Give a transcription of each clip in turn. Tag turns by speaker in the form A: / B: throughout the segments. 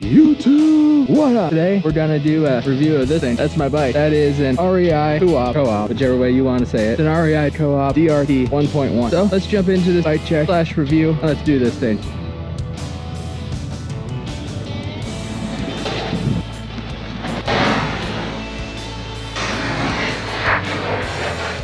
A: YouTube, what up? Today we're gonna do a review of this thing. That's my bike. That is an REI co-op, whichever way you want to say it. It's an REI co-op Drt 1.1. So let's jump into this bike check / review. Let's do this thing.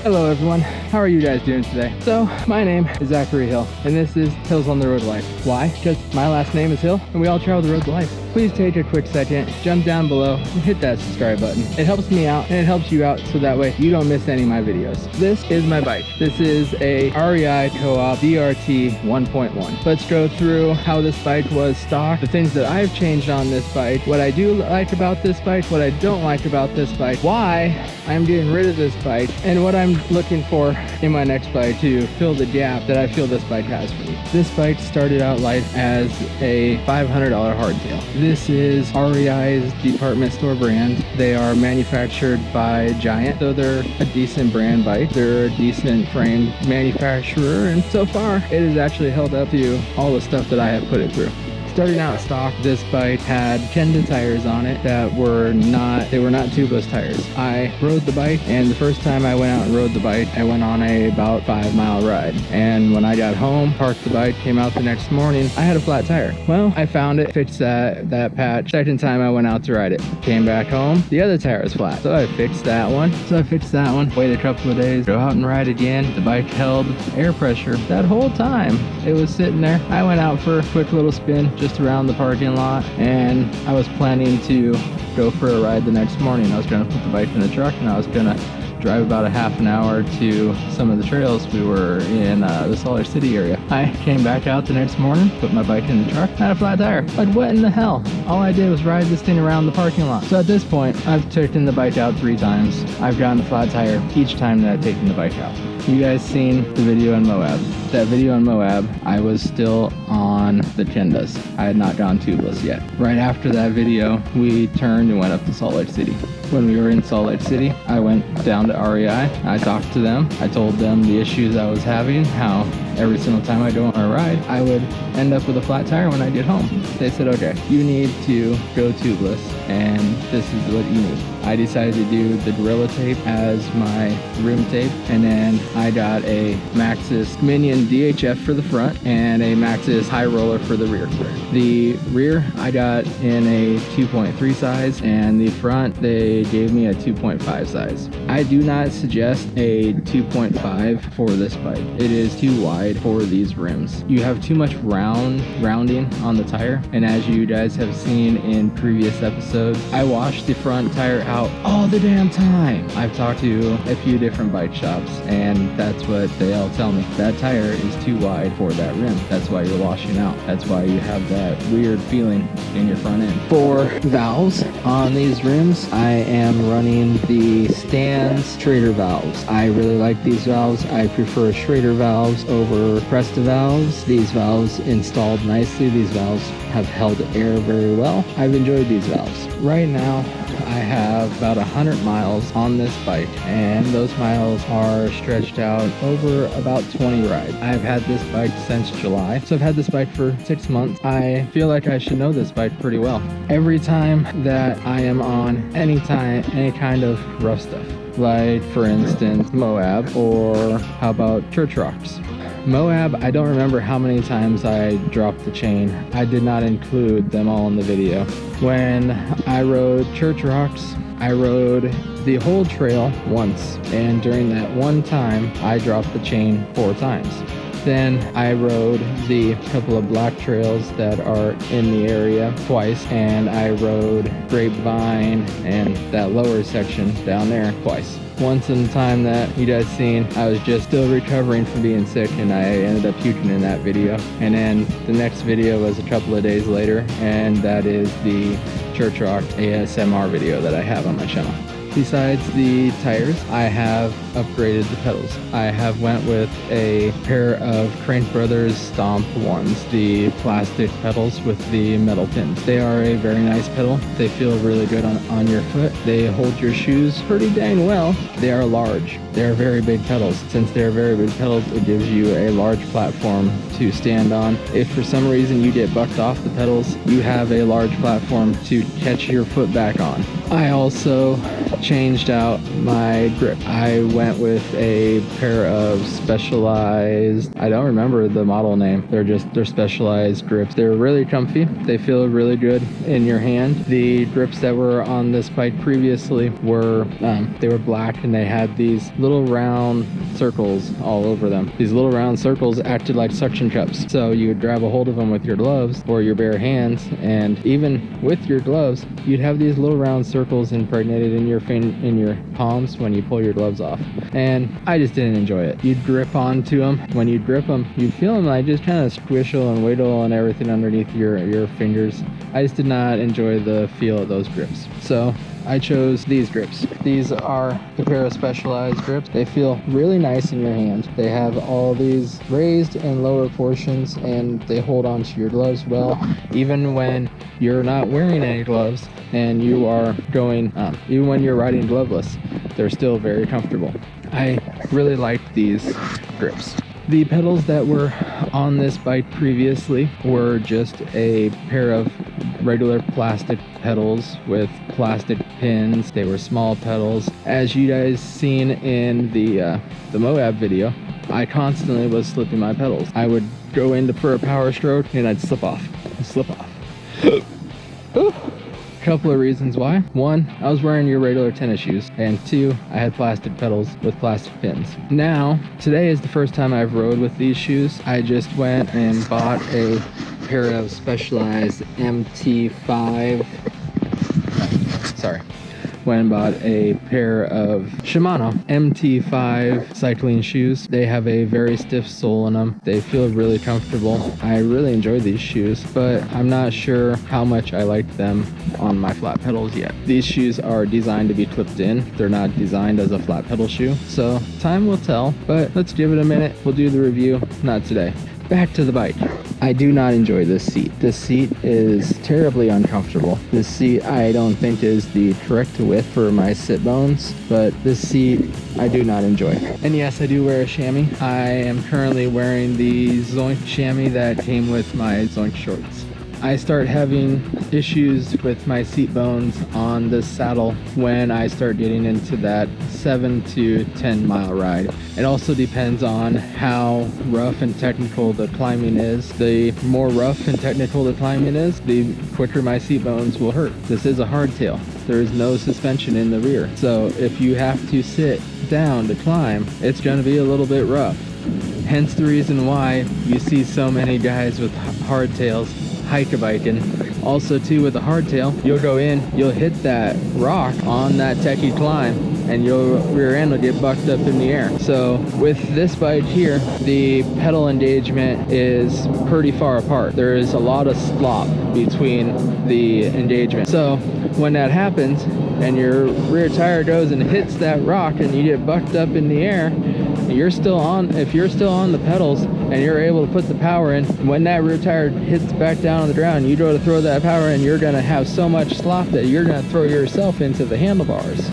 A: Hello everyone, how are you guys doing today? So, my name is Zachary Hill, and this is Hills on the Road Life. Why? Because my last name is Hill, and we all travel the road to life. Please take a quick second, jump down below, and hit that subscribe button. It helps me out, and it helps you out, so that way you don't miss any of my videos. This is my bike. This is a REI Co-op Drt 1.1. Let's go through how this bike was stock, the things that I've changed on this bike, what I do like about this bike, what I don't like about this bike, why I'm getting rid of this bike, and what I'm looking for in my next bike to fill the gap that I feel this bike has for me. This bike started out life as a $500 hardtail. This is REI's department store brand. They are manufactured by Giant, so they're a decent brand bike. They're a decent frame manufacturer, and so far it has actually held up to all the stuff that I have put it through. Starting out stock, this bike had Fender tires on it that were not tubeless tires. I rode the bike, and the first time I went out and rode the bike, I went on a about 5-mile ride. And when I got home, parked the bike, came out the next morning, I had a flat tire. Well, I found it, fixed that patch. Second time I went out to ride it, came back home, the other tire was flat. So I fixed that one. Waited a couple of days, go out and ride again. The bike held air pressure that whole time. It was sitting there. I went out for a quick little spin, just around the parking lot, and I was planning to go for a ride the next morning. I was going to put the bike in the truck, and I was going to drive about a half an hour to some of the trails. We were in the Salt Lake City area. I came back out the next morning, put my bike in the truck, had a flat tire. Like, what in the hell? All I did was ride this thing around the parking lot. So at this point, I've taken the bike out 3 times. I've gotten a flat tire each time that I've taken the bike out. You guys seen the video on Moab. That video on Moab, I was still on the Chendas. I had not gone tubeless yet. Right after that video, we turned and went up to Salt Lake City. When we were in Salt Lake City, I went down to REI. I talked to them. I told them the issues I was having, how every single time I go on a ride, I would end up with a flat tire when I get home. They said, okay, you need to go tubeless, and this is what you need. I decided to do the Gorilla Tape as my rim tape, and then I got a Maxxis Minion DHF for the front and a Maxxis High Roller for the rear. The rear I got in a 2.3 size, and the front they gave me a 2.5 size. I do not suggest a 2.5 for this bike. It is too wide for these rims. You have too much rounding on the tire, and as you guys have seen in previous episodes, I washed the front tire out all the damn time. I've talked to a few different bike shops, and that's what they all tell me. That tire is too wide for that rim. That's why you're washing out. That's why you have that weird feeling in your front end. For valves on these rims, I am running the Stan's Schrader valves. I really like these valves. I prefer Schrader valves over Presta valves. These valves installed nicely. These valves have held air very well. I've enjoyed these valves. Right now, I have about 100 miles on this bike, and those miles are stretched out over about 20 rides. I've had this bike since July, so I've had this bike for 6 months. I feel like I should know this bike pretty well. Every time that I am on any kind of rough stuff, like for instance Moab, or how about church rocks. Moab, I don't remember how many times I dropped the chain. I did not include them all in the video. When I rode church rocks, I rode the whole trail once, and during that one time, I dropped the chain 4 times. Then I rode the couple of black trails that are in the area twice, and I rode Grapevine and that lower section down there twice. Once in the time that you guys seen, I was just still recovering from being sick, and I ended up puking in that video. And then the next video was a couple of days later, and that is the Church Rock ASMR video that I have on my channel. Besides the tires, I have upgraded the pedals. I have went with a pair of Crank Brothers Stomp ones, the plastic pedals with the metal pins. They are a very nice pedal. They feel really good on your foot. They hold your shoes pretty dang well. They are large. They are very big pedals. Since they're very big pedals, it gives you a large platform to stand on. If for some reason you get bucked off the pedals, you have a large platform to catch your foot back on. I also changed out my grip. I went with a pair of specialized, I don't remember the model name. They're specialized grips. They're really comfy. They feel really good in your hand. The grips that were on this bike previously were, they were black, and they had these little round circles all over them. These little round circles acted like suction cups. So you would grab a hold of them with your gloves or your bare hands, and even with your gloves, you'd have these little round circles impregnated in your palms when you pull your gloves off. And I just didn't enjoy it. You'd grip onto them. When you'd grip them, you'd feel them like just kind of squishle and wiggle and everything underneath your fingers. I just did not enjoy the feel of those grips. So I chose these grips. These are a pair of specialized grips. They feel really nice in your hand. They have all these raised and lower portions, and they hold onto your gloves well, even when you're not wearing any gloves and you are going, even when you're riding gloveless, they're still very comfortable. I really liked these grips. The pedals that were on this bike previously were just a pair of regular plastic pedals with plastic pins. They were small pedals. As you guys seen in the Moab video, I constantly was slipping my pedals. I would go in for a power stroke and I'd slip off. Couple of reasons why. One, I was wearing your regular tennis shoes, and two, I had plastic pedals with plastic pins. Now, today is the first time I've rode with these shoes. I just went and bought a pair of specialized MT5. Went and bought a pair of Shimano MT5 cycling shoes. They have a very stiff sole in them. They feel really comfortable. I really enjoy these shoes, but I'm not sure how much I like them on my flat pedals yet. These shoes are designed to be clipped in. They're not designed as a flat pedal shoe, so time will tell, but let's give it a minute. We'll do the review, not today. Back to the bike. I do not enjoy this seat. This seat is terribly uncomfortable. This seat I don't think is the correct width for my sit bones, but this seat I do not enjoy. And yes, I do wear a chamois. I am currently wearing the Zoink chamois that came with my Zoink shorts. I start having issues with my seat bones on this saddle when I start getting into that 7 to 10 mile ride. It also depends on how rough and technical the climbing is. The more rough and technical the climbing is, the quicker my seat bones will hurt. This is a hardtail. There is no suspension in the rear. So if you have to sit down to climb, it's going to be a little bit rough. Hence the reason why you see so many guys with hardtails hike-a-biking. Also too, with a hardtail, you'll go in, you'll hit that rock on that techie climb, and your rear end will get bucked up in the air. So with this bike here, the pedal engagement is pretty far apart. There is a lot of slop between the engagement. So when that happens and your rear tire goes and hits that rock and you get bucked up in the air, if you're still on the pedals and you're able to put the power in, when that rear tire hits back down on the ground, you go to throw that power in, you're going to have so much slop that you're going to throw yourself into the handlebars.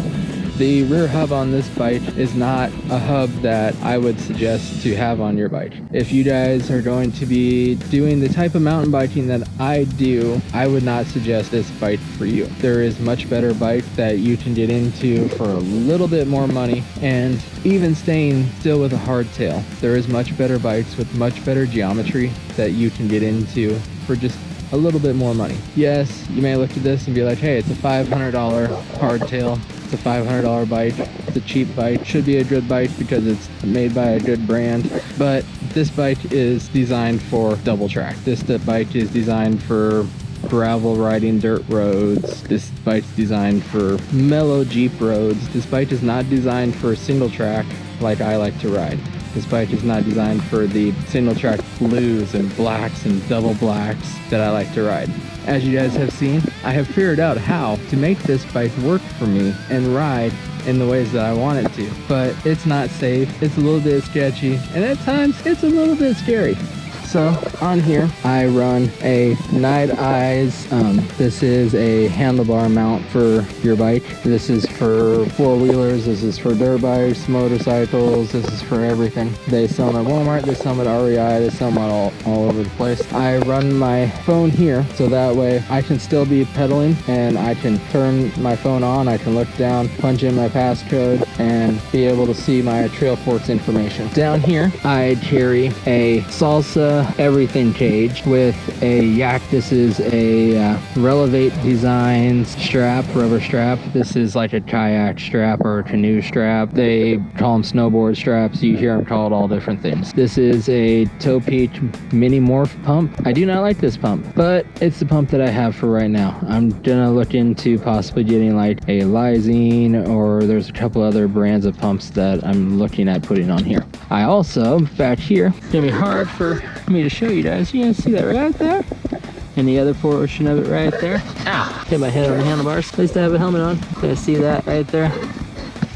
A: The rear hub on this bike is not a hub that I would suggest to have on your bike. If you guys are going to be doing the type of mountain biking that I do, I would not suggest this bike for you. There is much better bike that you can get into for a little bit more money, and even staying still with a hardtail. There is much better bikes with much better geometry that you can get into for just a little bit more money. Yes, you may look at this and be like, hey, it's a $500 hardtail. It's a $500 bike. It's a cheap bike. Should be a good bike because it's made by a good brand. But this bike is designed for double track. This bike is designed for gravel riding dirt roads. This bike's designed for mellow Jeep roads. This bike is not designed for single track like I like to ride. This bike is not designed for the single track blues and blacks and double blacks that I like to ride. As you guys have seen, I have figured out how to make this bike work for me and ride in the ways that I want it to. But it's not safe, it's a little bit sketchy, and at times it's a little bit scary. So on here, I run a Night Eyes. This is a handlebar mount for your bike. This is for four-wheelers. This is for dirt bikes, motorcycles. This is for everything. They sell them at Walmart. They sell them at REI. They sell them all over the place. I run my phone here, so that way I can still be pedaling and I can turn my phone on. I can look down, punch in my passcode, and be able to see my Trailforce information. Down here, I carry a Salsa everything cage with a yak. This is a Relevate Designs strap, rubber strap. This is like a kayak strap or a canoe strap. They call them snowboard straps. You hear them called all different things. This is a Toe Peak mini morph pump. I do not like this pump, but it's the pump that I have for right now. I'm gonna look into possibly getting like a Lysine, or there's a couple other brands of pumps that I'm looking at putting on here. I also, back here, it's gonna be hard for me to show you guys. You guys see that right there? And the other portion of it right there. Ow! Hit my head on the handlebars. At least I have a helmet on. You guys see that right there?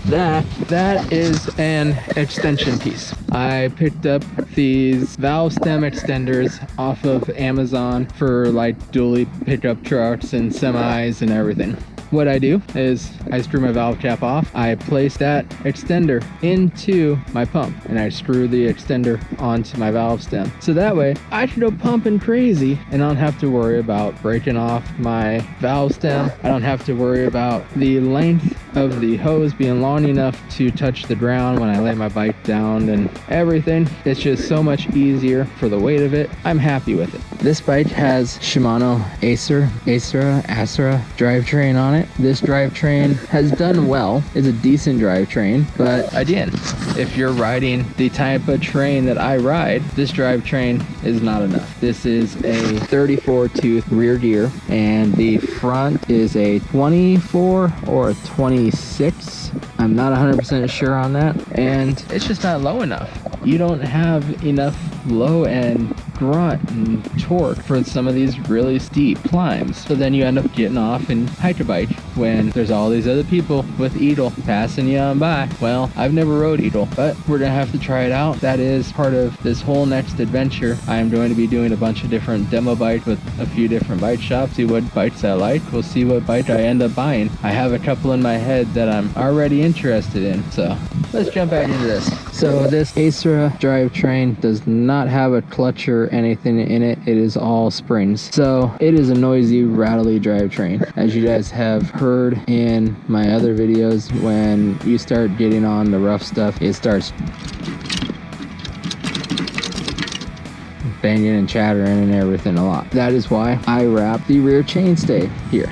A: That is an extension piece. I picked up these valve stem extenders off of Amazon for like dually pickup trucks and semis and everything. What I do is I screw my valve cap off, I place that extender into my pump, and I screw the extender onto my valve stem. So that way I can go pumping crazy and I don't have to worry about breaking off my valve stem. I don't have to worry about the length of the hose being long enough to touch the ground when I lay my bike down and everything. It's just so much easier for the weight of it. I'm happy with it. This bike has Shimano Acer drivetrain on it. This drivetrain has done well. It's a decent drivetrain, but again, if you're riding the type of train that I ride, this drivetrain is not enough. This is a 34 tooth rear gear, and the front is a 24 or a 26. I'm not 100% sure on that, and it's just not low enough. You don't have enough low end grunt and torque for some of these really steep climbs. So then you end up getting off and hike a bike when there's all these other people with Eagle passing you on by. Well, I've never rode Eagle, but we're gonna have to try it out. That is part of this whole next adventure. I am going to be doing a bunch of different demo bikes with a few different bike shops, see what bikes I like. We'll see what bike I end up buying. I have a couple in my head that I'm already interested in, so let's jump back into this. So this Acer drivetrain does not have a clutch or anything in it. It is all springs. So it is a noisy, rattly drivetrain. As you guys have heard in my other videos, when you start getting on the rough stuff, it starts banging and chattering and everything a lot. That is why I wrap the rear chainstay here.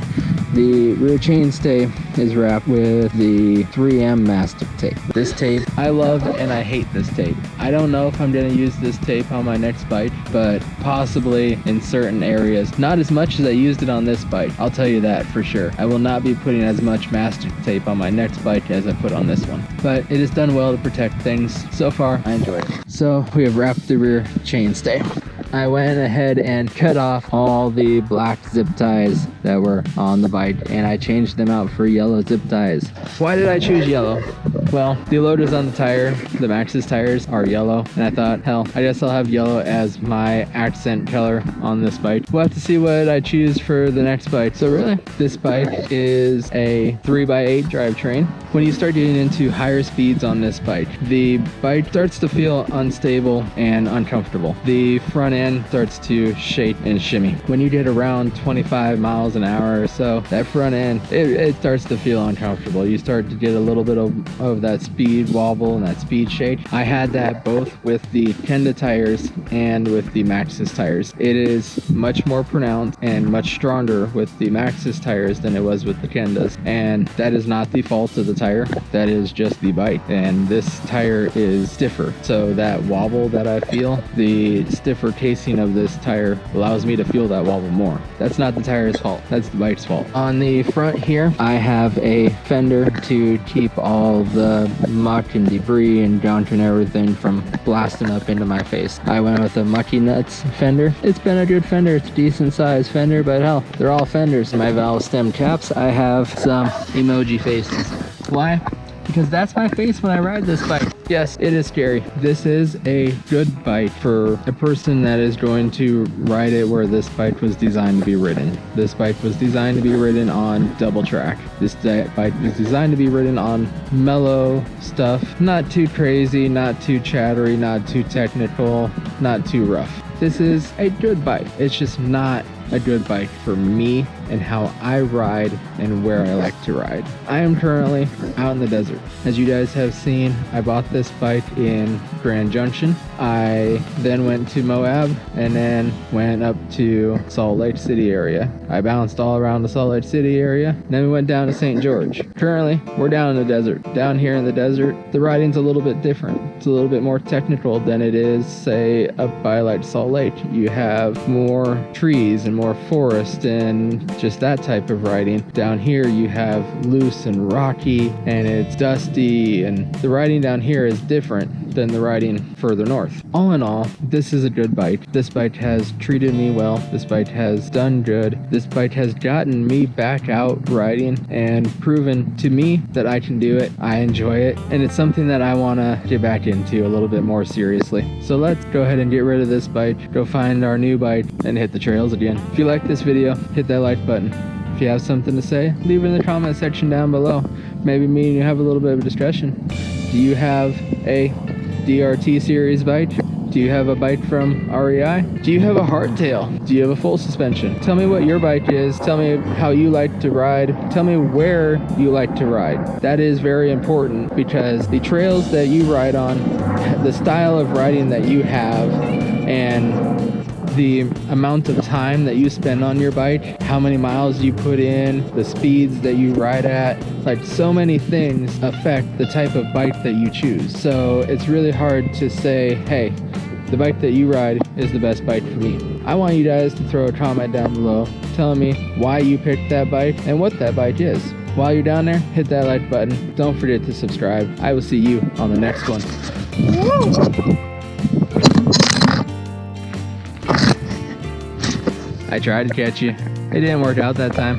A: The rear chainstay is wrapped with the 3M mastic tape. This tape, I love and I hate this tape. I don't know if I'm gonna use this tape on my next bike, but possibly in certain areas. Not as much as I used it on this bike, I'll tell you that for sure. I will not be putting as much mastic tape on my next bike as I put on this one. But it has done well to protect things. So far, I enjoy it. So we have wrapped the rear chainstay. I went ahead and cut off all the black zip ties that were on the bike, and I changed them out for yellow zip ties. Why did I choose yellow? Well, the loaders on the tire, the Maxxis tires, are yellow, and I thought, hell, I guess I'll have yellow as my accent color on this bike. We'll have to see what I choose for the next bike. So really, this bike is a 3x8 drivetrain. When you start getting into higher speeds on this bike, the bike starts to feel unstable and uncomfortable. The front end starts to shake and shimmy. When you get around 25 miles an hour or so, that front end, it starts to feel uncomfortable. You start to get a little bit of that speed wobble and that speed shake. I had that both with the Kenda tires and with the Maxxis tires. It is much more pronounced and much stronger with the Maxxis tires than it was with the Kendas. And that is not the fault of the tire. That is just the bike. And this tire is stiffer. So that wobble that I feel, the stiffer cage casing of this tire allows me to feel that wobble more. That's not the tire's fault, that's the bike's fault. On the front here, I have a fender to keep all the muck and debris and junk and everything from blasting up into my face. I went with a Mucky Nuts fender. It's been a good fender, it's a decent size fender, but hell, they're all fenders. In my valve stem caps, I have some emoji faces. Why? Because that's my face when I ride this bike. Yes, it is scary. This is a good bike for a person that is going to ride it where this bike was designed to be ridden. This bike was designed to be ridden on double track. This bike was designed to be ridden on mellow stuff. Not too crazy, not too chattery, not too technical, not too rough. This is a good bike. It's just not a good bike for me and how I ride and where I like to ride. I am currently out in the desert. As you guys have seen, I bought this bike in Grand Junction. I then went to Moab and then went up to Salt Lake City area. I bounced all around the Salt Lake City area, and then we went down to St. George. Currently, we're down in the desert. Down here in the desert, the riding's a little bit different. It's a little bit more technical than it is, say, up by like Salt Lake. You have more trees and more forest and just that type of riding. Down here you have loose and rocky and it's dusty, and the riding down here is different than the riding further north. All in all, this is a good bike. This bike has treated me well. This bike has done good. This bike has gotten me back out riding and proven to me that I can do it. I enjoy it, and it's something that I want to get back into a little bit more seriously. So let's go ahead and get rid of this bike, go find our new bike, and hit the trails again. If you like this video, hit that like button. If you have something to say, leave it in the comment section down below. Maybe me and you have a little bit of a discussion. Do you have a DRT series bike? Do you have a bike from REI? Do you have a hardtail? Do you have a full suspension? Tell me what your bike is. Tell me how you like to ride. Tell me where you like to ride. That is very important, because the trails that you ride on, the style of riding that you have, and the amount of time that you spend on your bike, how many miles you put in, the speeds that you ride at, like so many things affect the type of bike that you choose. So it's really hard to say, hey, the bike that you ride is the best bike for me. I want you guys to throw a comment down below telling me why you picked that bike and what that bike is. While you're down there, hit that like button. Don't forget to subscribe. I will see you on the next one. Woo! I tried to catch you. It didn't work out that time.